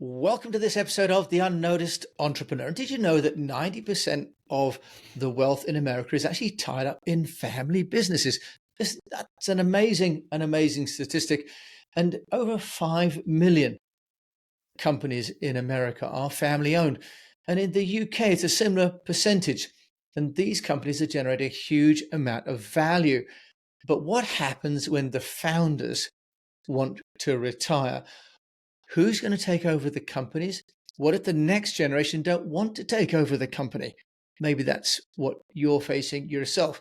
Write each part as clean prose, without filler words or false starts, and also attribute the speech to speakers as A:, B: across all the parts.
A: Welcome to this episode of The Unnoticed Entrepreneur. Did you know that 90% of the wealth in America is actually tied up in family businesses? That's an amazing statistic. And over 5 million companies in America are family owned. And in the UK, it's a similar percentage. And these companies are generating a huge amount of value. But what happens when the founders want to retire? Who's going to take over the companies? What if the next generation don't want to take over the company? Maybe that's what you're facing yourself.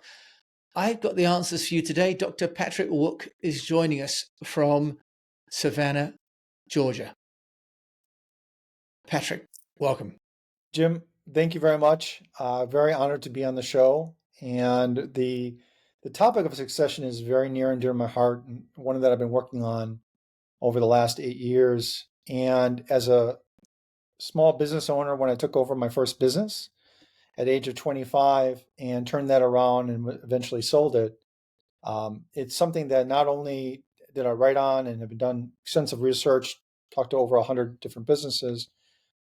A: I've got the answers for you today. Dr. Patrick Woock is joining us from Savannah, Georgia. Patrick, welcome.
B: Jim, thank you very much. Very honored to be on the show. And the topic of succession is very near and dear to my heart, and one that I've been working on over the last 8 years. And as a small business owner, when I took over my first business at age of 25 and turned that around and eventually sold it, it's something that not only did I write on and have done extensive research, talked to over 100 different businesses,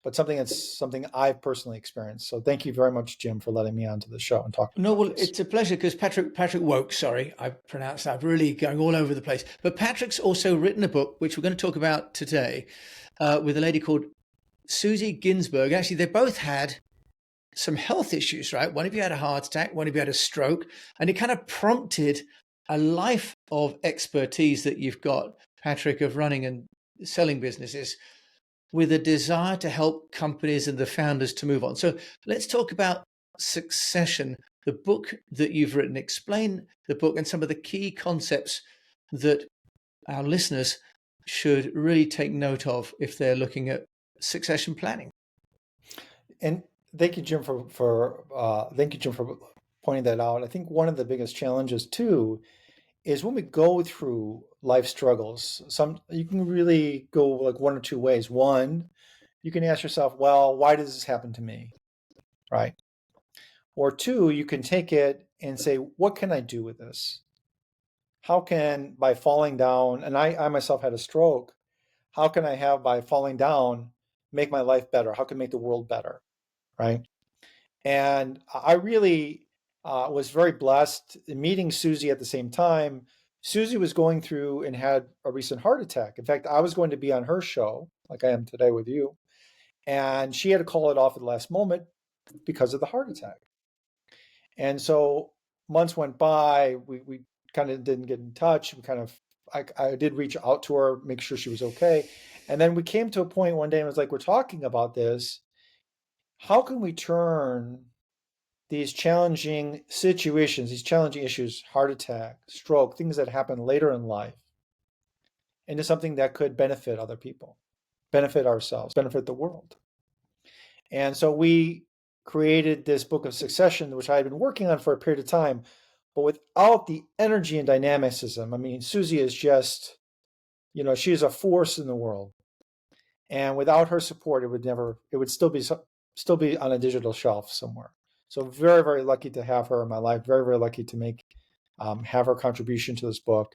B: but something I've personally experienced. So thank you very much, Jim, for letting me onto the show and talk.
A: No, well, it's a pleasure because Patrick Woke, sorry, I pronounced that really going all over the place. But Patrick's also written a book, which we're going to talk about today, with a lady called Susie Ginsburg. Actually, they both had some health issues, right? One of you had a heart attack, one of you had a stroke, and it kind of prompted a life of expertise that you've got, Patrick, of running and selling businesses with a desire to help companies and the founders to move on. So let's talk about succession, the book that you've written. Explain the book and some of the key concepts that our listeners should really take note of if they're looking at succession planning.
B: And thank you, Jim, for pointing that out. I think one of the biggest challenges too is when we go through life struggles, you can really go like one or two ways. One, you can ask yourself, well, why does this happen to me? Right? Or two, you can take it and say, what can I do with this? How can, by falling down, and I myself had a stroke, how can I have, by falling down, make my life better? How can I make the world better? Right? And I really was very blessed in meeting Susie at the same time. Susie was going through and had a recent heart attack. In fact, I was going to be on her show, like I am today with you, and she had to call it off at the last moment because of the heart attack. And so months went by, we kind of didn't get in touch. I did reach out to her, make sure she was okay. And then we came to a point one day and was like, we're talking about this. How can we turn these challenging situations, these challenging issues, heart attack, stroke, things that happen later in life, into something that could benefit other people, benefit ourselves, benefit the world? And so we created this book of succession, which I had been working on for a period of time, but without the energy and dynamicism. I mean, Susie is just, she is a force in the world. And without her support, it would still be on a digital shelf somewhere. So very, very lucky to have her in my life. Very, very lucky to have her contribution to this book.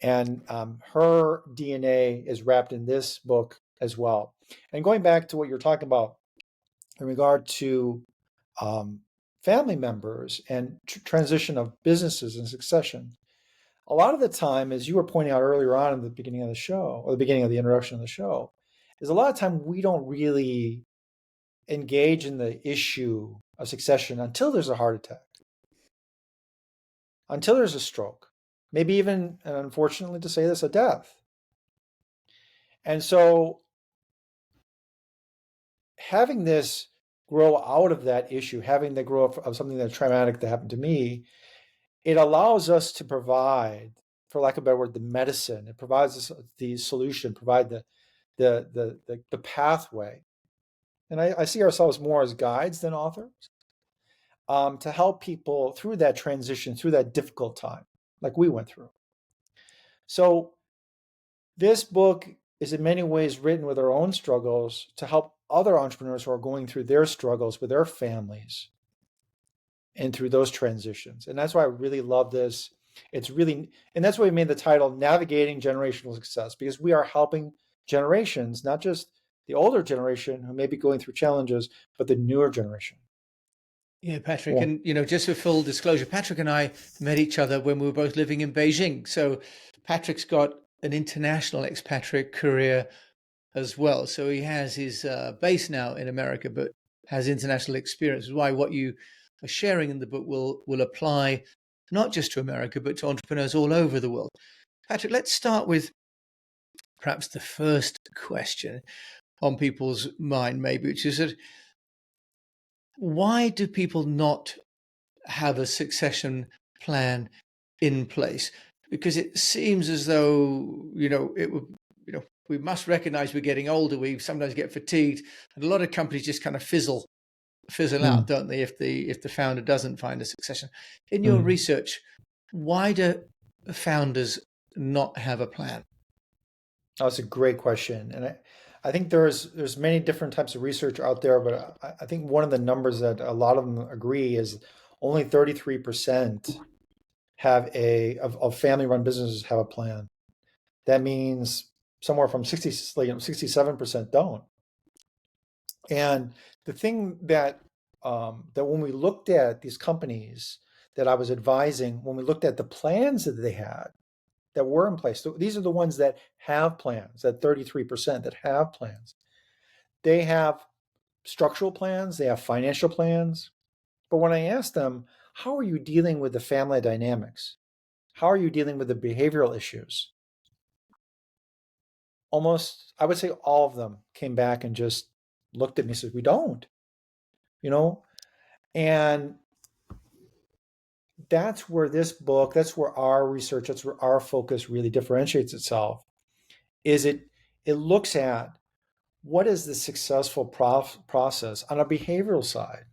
B: And her DNA is wrapped in this book as well. And going back to what you're talking about in regard to family members and transition of businesses and succession, a lot of the time, as you were pointing out earlier on in the beginning of the show, or the beginning of the introduction of the show, is a lot of time we don't really engage in the issue of succession until there's a heart attack, until there's a stroke, maybe even, and unfortunately to say this, a death. And so having this grow out of that issue, having the grow up of something that's traumatic that happened to me, it allows us to provide, for lack of a better word, the medicine. It provides us the solution, provide the pathway. And I see ourselves more as guides than authors, to help people through that transition, through that difficult time, like we went through. So this book is in many ways written with our own struggles to help other entrepreneurs who are going through their struggles with their families and through those transitions. And that's why I really love this. And that's why we made the title Navigating Generational Success, because we are helping generations, not just the older generation who may be going through challenges, but the newer generation.
A: Yeah, Patrick,
B: Well,
A: and just for full disclosure, Patrick and I met each other when we were both living in Beijing. So Patrick's got an international expatriate career as well. So he has his base now in America, but has international experience. Why what you are sharing in the book will apply not just to America, but to entrepreneurs all over the world. Patrick, let's start with perhaps the first question on people's mind, maybe, which is that why do people not have a succession plan in place? Because it seems as though, it would, we must recognize we're getting older. We sometimes get fatigued, and a lot of companies just kind of fizzle out, don't they? If the founder doesn't find a succession. In your research, why do founders not have a plan?
B: That's a great question, and I think there's many different types of research out there, but I think one of the numbers that a lot of them agree is only 33% of family-run businesses have a plan. That means somewhere from 67% don't. And the thing that when we looked at these companies that I was advising, when we looked at the plans that they had that were in place, these are the ones that have plans, that 33% that have plans. They have structural plans, they have financial plans. But when I asked them, how are you dealing with the family dynamics? How are you dealing with the behavioral issues? Almost, I would say all of them came back and just looked at me and said, we don't, you know? And that's where this book, that's where our research, that's where our focus really differentiates itself, is it looks at what is the successful process on a behavioral side,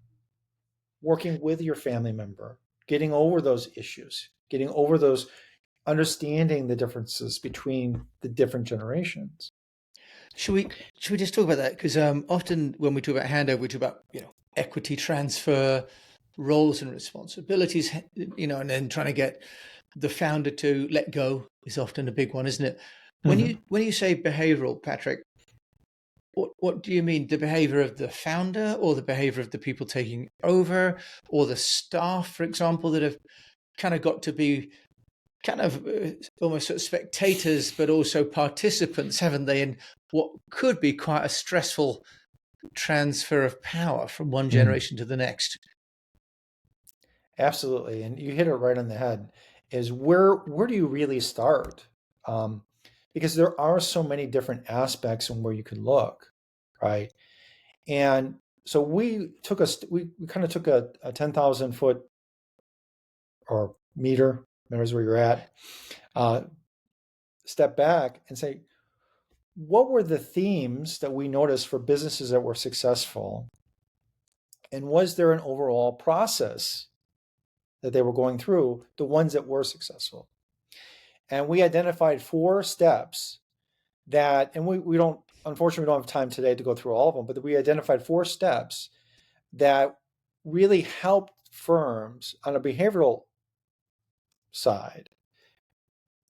B: working with your family member, getting over those issues, getting over those, understanding the differences between the different generations.
A: Should we just talk about that? Because often when we talk about handover, we talk about equity transfer, roles and responsibilities, and then trying to get the founder to let go is often a big one, isn't it? When you say behavioral, Patrick, what do you mean? The behavior of the founder, or the behavior of the people taking over, or the staff, for example, that have kind of got to be kind of almost sort of spectators, but also participants, haven't they, in what could be quite a stressful transfer of power from one generation to the next?
B: Absolutely, and you hit it right on the head. Is where do you really start? Because there are so many different aspects and where you can look, right? And so we kind of took a 10,000 foot or meter, there's where you're at, step back and say, what were the themes that we noticed for businesses that were successful? And was there an overall process that they were going through, the ones that were successful? And we identified 4 steps that, and we don't, unfortunately, we don't have time today to go through all of them, but we identified 4 steps that really helped firms on a behavioral side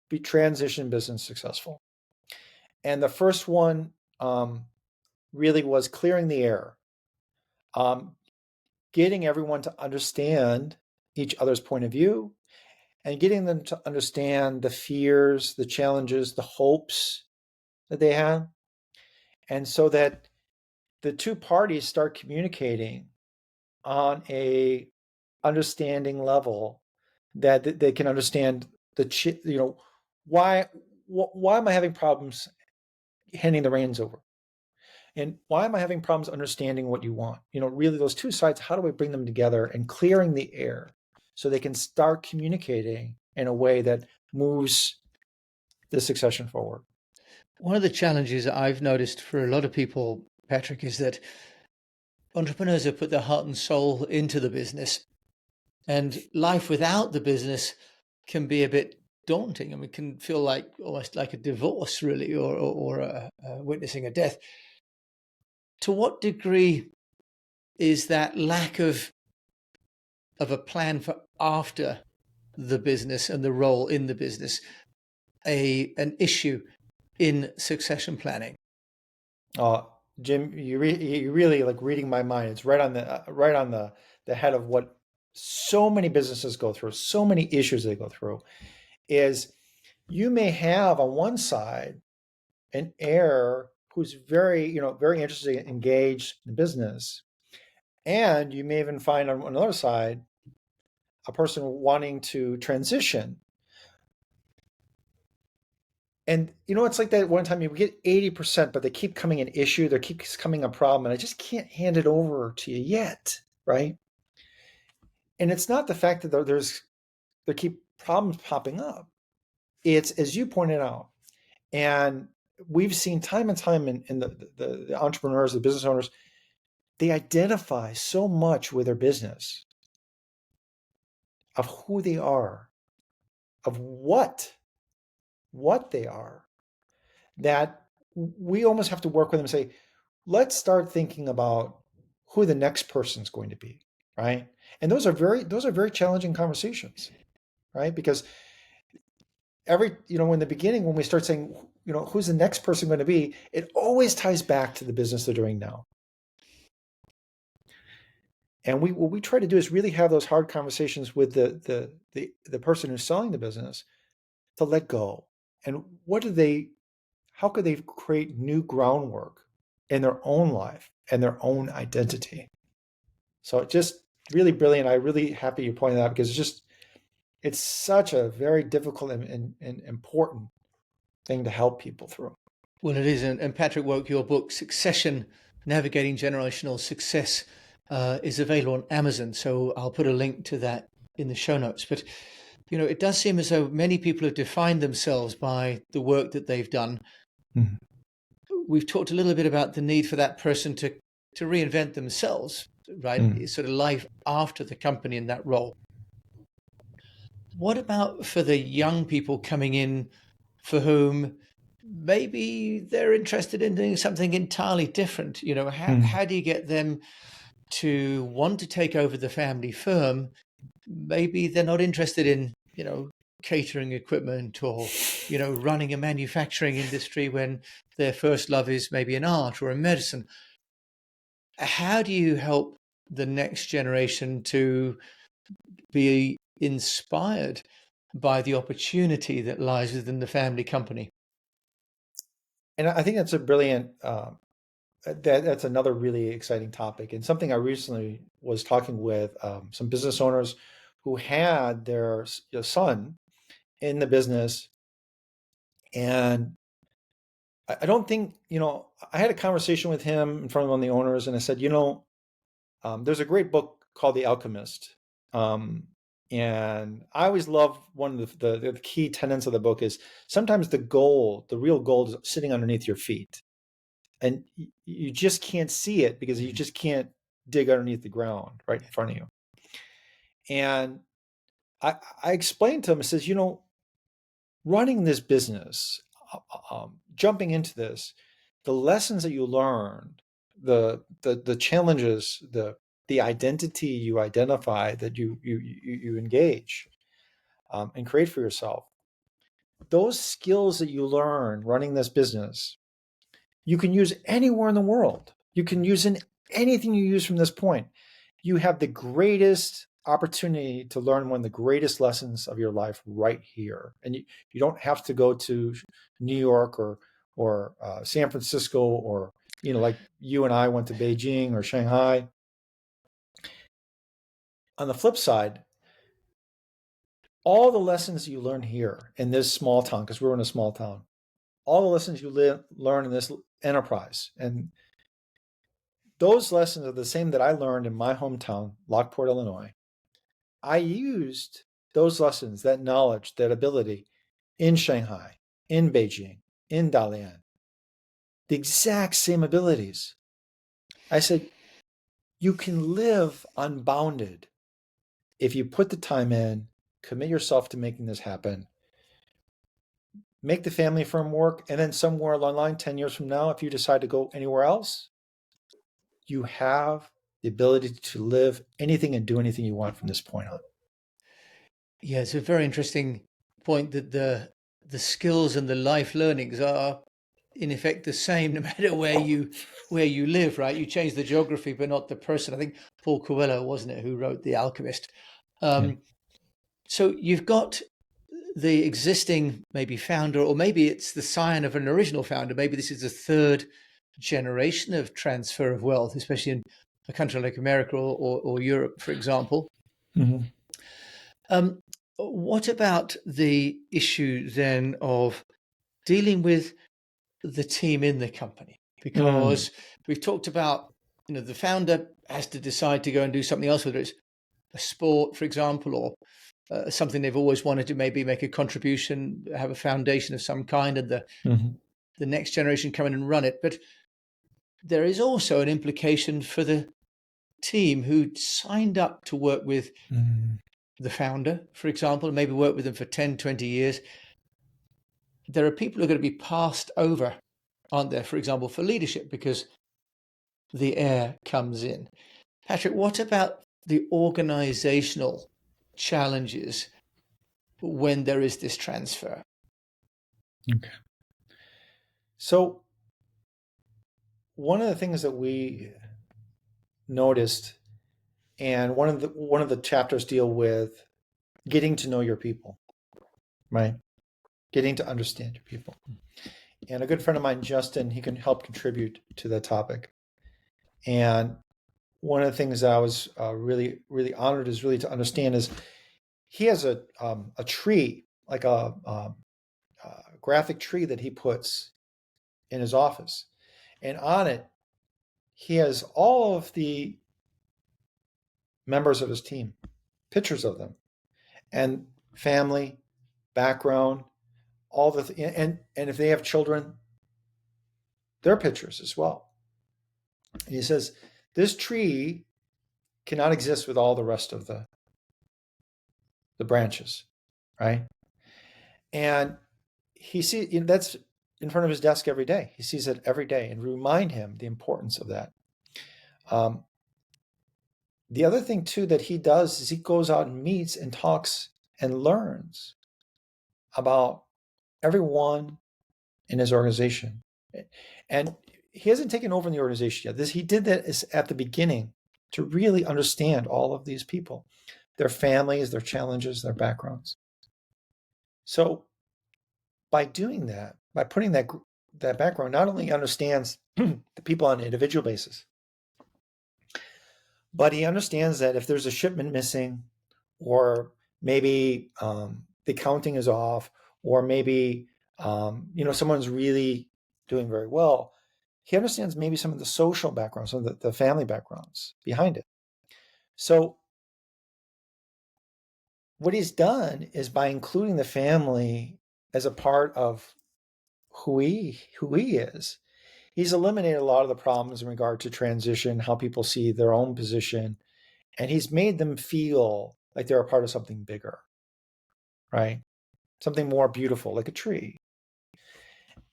B: be transition business successful. And the first one really was clearing the air, getting everyone to understand each other's point of view, and getting them to understand the fears, the challenges, the hopes that they have. And so that the two parties start communicating on a understanding level, that they can understand why am I having problems handing the reins over? And why am I having problems understanding what you want? Really those two sides, how do we bring them together and clearing the air so they can start communicating in a way that moves the succession forward?
A: One of the challenges that I've noticed for a lot of people, Patrick, is that entrepreneurs have put their heart and soul into the business, and life without the business can be a bit daunting. I mean, it can feel like almost like a divorce, really, or witnessing a death. To what degree is that lack of a plan for after the business and the role in the business an issue in succession planning?
B: Jim, you really like reading my mind. It's right on the head of what so many businesses go through, so many issues they go through. Is you may have on one side an heir who's very interested, engaged in business, and you may even find on another side a person wanting to transition. And it's like that one time you get 80%, but they keep coming an issue, there keeps coming a problem, and I just can't hand it over to you yet, right? And it's not the fact that there keep problems popping up. It's as you pointed out, and we've seen time and time in the entrepreneurs, the business owners, they identify so much with their business of who they are, of what they are, that we almost have to work with them and say, let's start thinking about who the next person's going to be, right? And those are very challenging conversations, right? Because in the beginning, when we start saying, who's the next person going to be, it always ties back to the business they're doing now. And what we try to do is really have those hard conversations with the person who's selling the business to let go. And how could they create new groundwork in their own life and their own identity? So just really brilliant. I'm really happy you pointed that out, because it's such a very difficult and important thing to help people through.
A: Well, it is. And Patrick Woock, your book, Succession, Navigating Generational Success, is available on Amazon. So I'll put a link to that in the show notes. But, it does seem as though many people have defined themselves by the work that they've done. Mm-hmm. We've talked a little bit about the need for that person to reinvent themselves, right? Mm-hmm. It's sort of life after the company in that role. What about for the young people coming in for whom maybe they're interested in doing something entirely different? How do you get them to want to take over the family firm? Maybe they're not interested in, catering equipment or, running a manufacturing industry when their first love is maybe an art or a medicine. How do you help the next generation to be inspired by the opportunity that lies within the family company?
B: And I think that's a brilliant, that's another really exciting topic, and something I recently was talking with some business owners who had their son in the business. And I don't think, I had a conversation with him in front of one of the owners, and I said, there's a great book called The Alchemist. And I always love one of the key tenets of the book is sometimes the real gold is sitting underneath your feet. And you just can't see it because you just can't dig underneath the ground right in front of you. And I explained to him, I says, running this business, jumping into this, the lessons that you learned, the challenges, the identity you identify that you engage and create for yourself, those skills that you learn running this business, you can use anywhere in the world. You can use in anything you use from this point. You have the greatest opportunity to learn one of the greatest lessons of your life right here. And you don't have to go to New York or San Francisco, or, like you and I went to Beijing or Shanghai. On the flip side, all the lessons you learn here in this small town, because we're in a small town, all the lessons you learn in this enterprise, and those lessons are the same that I learned in my hometown, Lockport, Illinois. I used those lessons, that knowledge, that ability in Shanghai, in Beijing, in Dalian. The exact same abilities. I said, you can live unbounded if you put the time in, commit yourself to making this happen, make the family firm work, and then somewhere along the line, 10 years from now, if you decide to go anywhere else, you have the ability to live anything and do anything you want from this point on.
A: Yeah, it's a very interesting point that the skills and the life learnings are in effect the same no matter where you live, right? You change the geography, but not the person. I think Paul Coelho, wasn't it, who wrote The Alchemist?
B: Yeah.
A: So you've got the existing maybe founder, or maybe it's the scion of an original founder. Maybe this is the third generation of transfer of wealth, especially in a country like America or Europe, for example.
B: Mhm.
A: What about the issue then of dealing with the team in the company? Because we've talked about, the founder has to decide to go and do something else, whether it's a sport, for example, or something they've always wanted to maybe make a contribution, have a foundation of some kind, and
B: Mhm.
A: the next generation come in and run it. But there is also an implication for the team who signed up to work with
B: Mhm.
A: the founder, for example, and maybe work with them for 10, 20 years. There are people who are going to be passed over, aren't there, for example, for leadership because the heir comes in. Patrick, what about the organizational challenges when there is this transfer?
B: Okay. So one of the things that we noticed, and one of the chapters deal with getting to know your people, right? Getting to understand your people. And a good friend of mine, Justin, he can help contribute to that topic. And one of the things that I was really, really honored is really to understand is he has a tree, like a graphic tree that he puts in his office. And on it, he has all of the members of his team, pictures of them, and family, background, all and if they have children, their pictures as well. And he says this tree cannot exist with all the rest of the branches, right? And he sees that's in front of his desk every day. He sees it every day, and remind him the importance of that. The other thing too that he does is he goes out and meets and talks and learns about everyone in his organization. And he hasn't taken over in the organization yet. He did that at the beginning to really understand all of these people, their families, their challenges, their backgrounds. So by doing that, by putting that background, not only understands the people on an individual basis, but he understands that if there's a shipment missing, or maybe the counting is off, or maybe someone's really doing very well, he understands maybe some of the social backgrounds, some of the family backgrounds behind it. So what he's done is, by including the family as a part of who he is, he's eliminated a lot of the problems in regard to transition, how people see their own position, and he's made them feel like they're a part of something bigger, right? Something more beautiful, like a tree.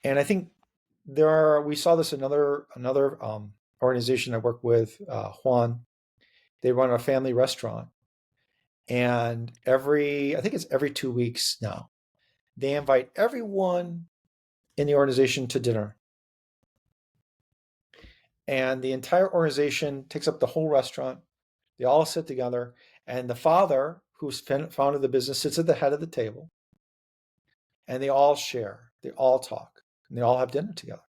B: And I think we saw this in another organization I work with, Juan. They run a family restaurant, and I think it's every 2 weeks now, they invite everyone in the organization to dinner. And the entire organization takes up the whole restaurant. They all sit together, and the father, who's founded the business, sits at the head of the table, and they all share, they all talk, and they all have dinner together.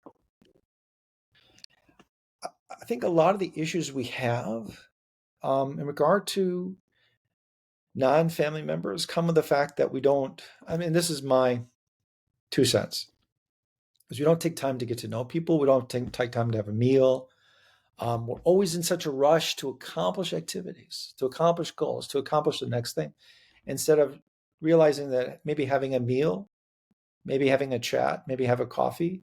B: I think a lot of the issues we have in regard to non-family members come with the fact that we don't, this is my 2 cents, is we don't take time to get to know people. We don't take time to have a meal. We're always in such a rush to accomplish activities, to accomplish goals, to accomplish the next thing, instead of realizing that maybe having a meal, maybe having a chat, maybe have a coffee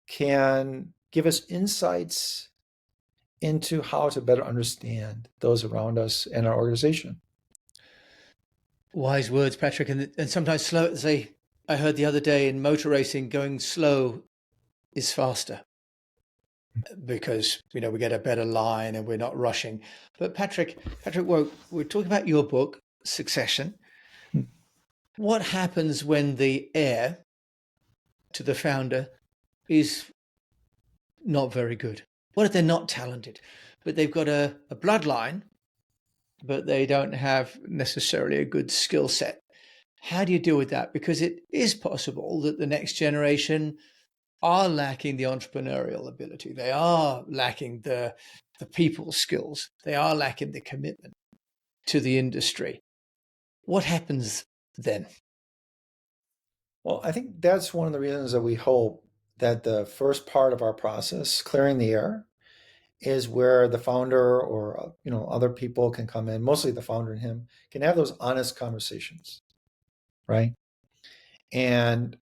B: can give us insights into how to better understand those around us and our organization.
A: Wise words, Patrick. And sometimes slow, I heard the other day in motor racing, going slow is faster because, we get a better line and we're not rushing. But Patrick, we're talking about your book, Succession. What happens when the heir to the founder is not very good? What if they're not talented, but they've got a bloodline, but they don't have necessarily a good skill set? How do you deal with that? Because it is possible that the next generation are lacking the entrepreneurial ability. They are lacking the people skills. They are lacking the commitment to the industry. What happens then?
B: Well, I think that's one of the reasons that we hope that the first part of our process, clearing the air, is where the founder or other people can come in, mostly the founder and him, can have those honest conversations, right? And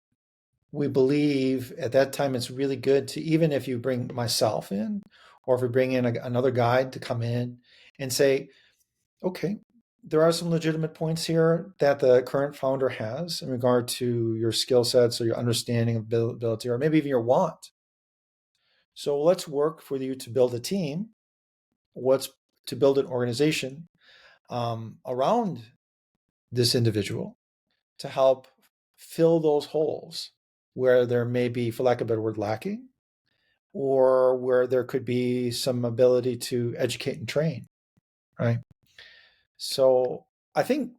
B: we believe at that time it's really good to, even if you bring myself in, or if we bring in another guide to come in and say, okay, there are some legitimate points here that the current founder has in regard to your skill sets or your understanding of ability, or maybe even your want. So let's work for you to build a team. What's to build an organization around this individual to help fill those holes where there may be, for lack of a better word, lacking, or where there could be some ability to educate and train, right? So I think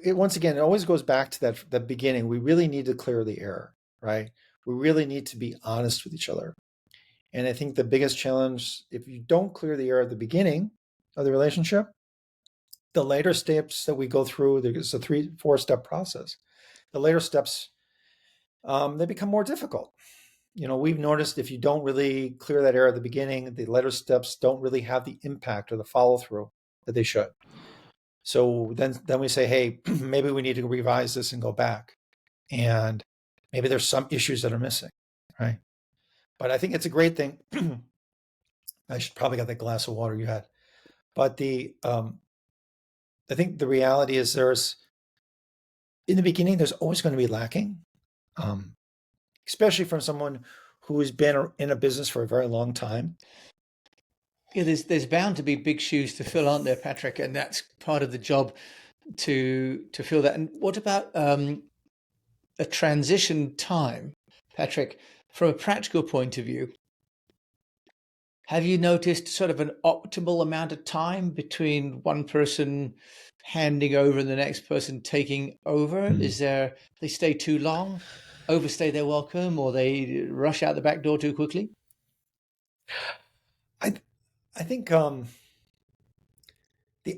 B: once again, it always goes back to that beginning. We really need to clear the air, right? We really need to be honest with each other. And I think the biggest challenge, if you don't clear the air at the beginning of the relationship, the later steps that we go through, there's a 3-4 step process. The later steps, they become more difficult. We've noticed if you don't really clear that air at the beginning, the later steps don't really have the impact or the follow through that they should. So then we say, hey, maybe we need to revise this and go back. And maybe there's some issues that are missing, right? But I think it's a great thing. I should probably get that glass of water you had. But I think the reality is in the beginning, there's always going to be lacking, especially from someone who has been in a business for a very long time.
A: Yeah, there's bound to be big shoes to fill, aren't there, Patrick? And that's part of the job to fill that. And what about a transition time, Patrick? From a practical point of view, have you noticed sort of an optimal amount of time between one person handing over and the next person taking over? Is there, they stay too long, overstay their welcome, or they rush out the back door too quickly?
B: I think the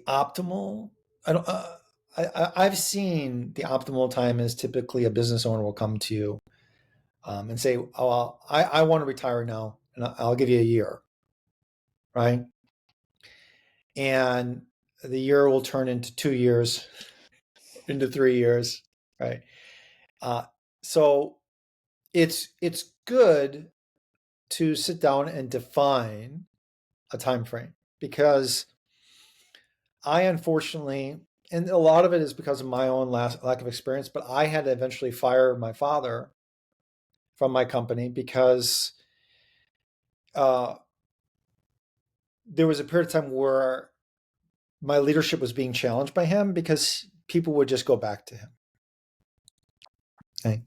B: optimal. I've seen the optimal time is typically a business owner will come to you and say, "Oh, well, I want to retire now, and I'll give you a year, right?" And the year will turn into 2 years, into 3 years, right? So it's good to sit down and define a time frame, because I unfortunately, and a lot of it is because of my own lack of experience, but I had to eventually fire my father from my company because uh, there was a period of time where my leadership was being challenged by him because people would just go back to him. Okay.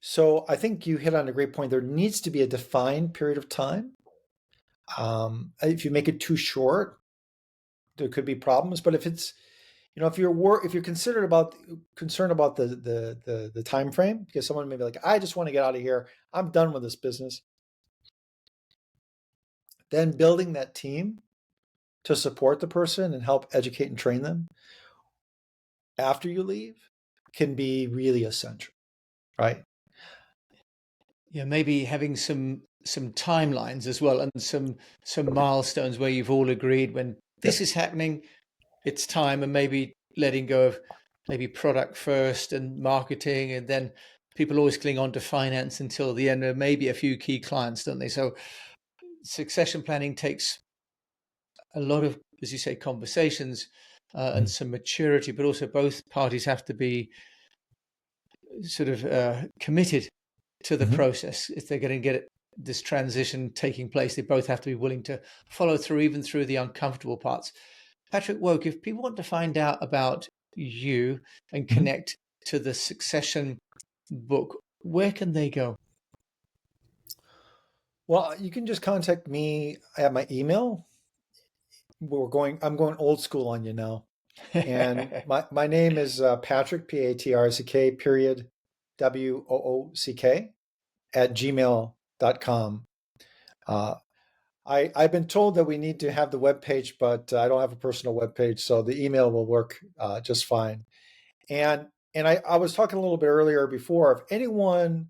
B: So I think you hit on a great point. There needs to be a defined period of time. If you make it too short, there could be problems. But if it's, if you're concerned about the time frame, because someone may be like, I just want to get out of here, I'm done with this business. Then building that team to support the person and help educate and train them after you leave can be really essential, right?
A: Yeah, maybe having some timelines as well, and some milestones where you've all agreed when this is happening, it's time, and maybe letting go of maybe product first and marketing, and then people always cling on to finance until the end, or maybe a few key clients, don't they? So succession planning takes a lot of, as you say, conversations and some maturity, but also both parties have to be sort of committed to the process. If they're going to get this transition taking place, they both have to be willing to follow through, even through the uncomfortable parts. Patrick Woock, if people want to find out about you and connect to the succession book, where can they go?
B: Well, you can just contact me at my email. I'm going old school on you now. And my name is Patrick, Patrick, period, Woock, at gmail.com. Uh, I've been told that we need to have the web page, but I don't have a personal web page, so the email will work just fine. And I was talking a little bit earlier before, if anyone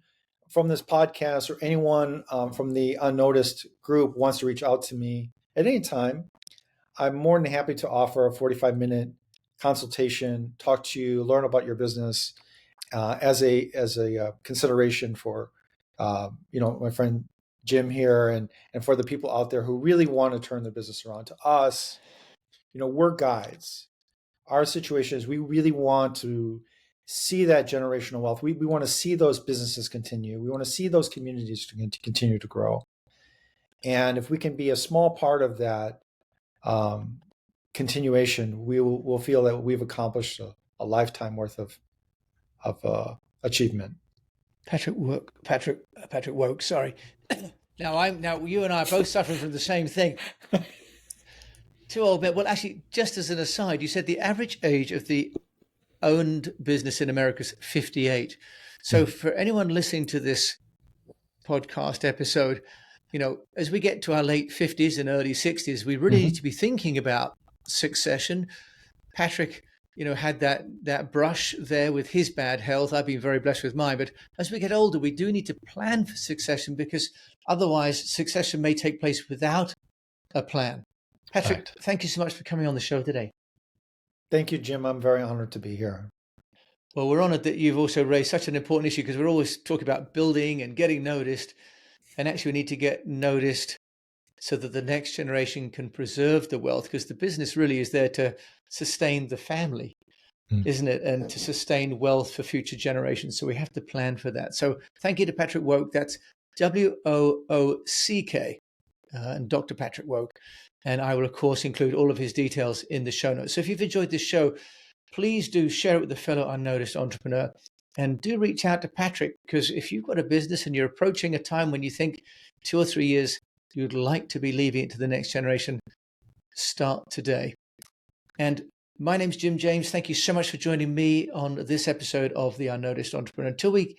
B: from this podcast or anyone from the UnNoticed group wants to reach out to me at any time, I'm more than happy to offer a 45-minute consultation, talk to you, learn about your business as a consideration for my friend Jim here and for the people out there who really want to turn their business around. To us, we're guides. Our situation is we really want to see that generational wealth. We want to see those businesses continue. We want to see those communities to continue to grow. And if we can be a small part of that continuation, we'll feel that we've accomplished a lifetime worth of achievement.
A: Patrick Woke. Sorry. Now you and I are both suffering from the same thing. Two old men. Well, actually, just as an aside, you said the average age of the owned business in America is 58. So for anyone listening to this podcast episode, as we get to our late 50s and early 60s, we really need to be thinking about succession. Patrick, had that brush there with his bad health. I've been very blessed with mine. But as we get older, we do need to plan for succession, because otherwise succession may take place without a plan. Patrick, right. Thank you so much for coming on the show today.
B: Thank you, Jim. I'm very honored to be here.
A: Well, we're honored that you've also raised such an important issue, because we're always talking about building and getting noticed. And actually, we need to get noticed so that the next generation can preserve the wealth, because the business really is there to sustain the family, isn't it? And to sustain wealth for future generations. So we have to plan for that. So thank you to Patrick Woock. That's Woock, and Dr. Patrick Woock. And I will, of course, include all of his details in the show notes. So if you've enjoyed this show, please do share it with a fellow unnoticed entrepreneur. And do reach out to Patrick, because if you've got a business and you're approaching a time when you think 2 or 3 years you'd like to be leaving it to the next generation, start today. And my name's Jim James. Thank you so much for joining me on this episode of The UnNoticed Entrepreneur. Until we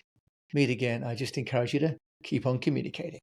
A: meet again, I just encourage you to keep on communicating.